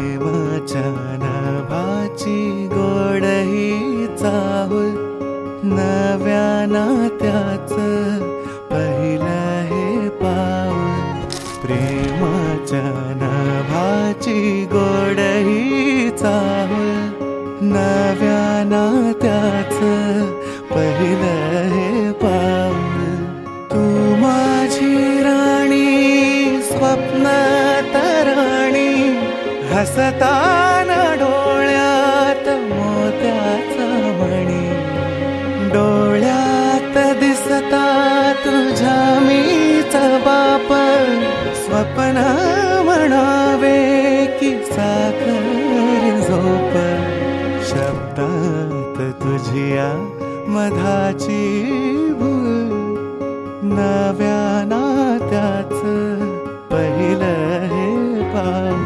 प्रेमाच्या नभाची गोड ही चाहुल, नव्या नात्याचं पहिलं हे पाऊल. प्रेमाच्या नभाची गोड ही चाहुल, नव्या नात्याचं पहिलं हे पाऊल. तू माझी राणी स्वप्न तराणी, हसताना डोळ्यात मोत्याचा मणी. डोळ्यात दिसता तुझ्या मीच बाप, स्वप्न म्हणावे की साखर झोप. शब्दात तुझिया मधाची भूल, नव्या नात्याचं पहिलं हे पाऊल.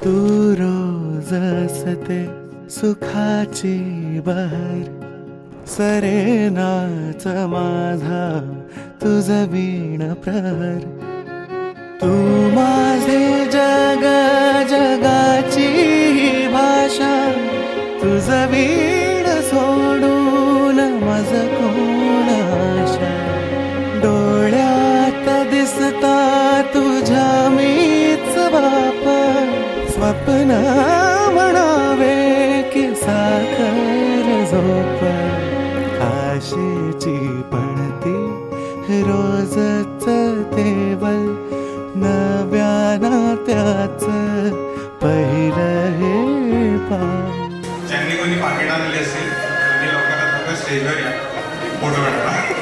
तू रोज असते सुखाची बहर, सरेनाच माझा तुझ वीण प्रहर. तू माझे जग जगाची भाषा, तुझ वीण सोडून मज कोण आशा. डोळ्यात दिसता तुझ्या मीच बाप, स्वप्न म्हणावे की साखर झोप. आशेची पणती रोजच तेवल, नव्या नात्याचं पहिलं हे पाऊल. ज्यांनी कोणी पाकिट आणली असेल त्यांनी लोकांना फक्त स्टेजवर या फोटो काढायला.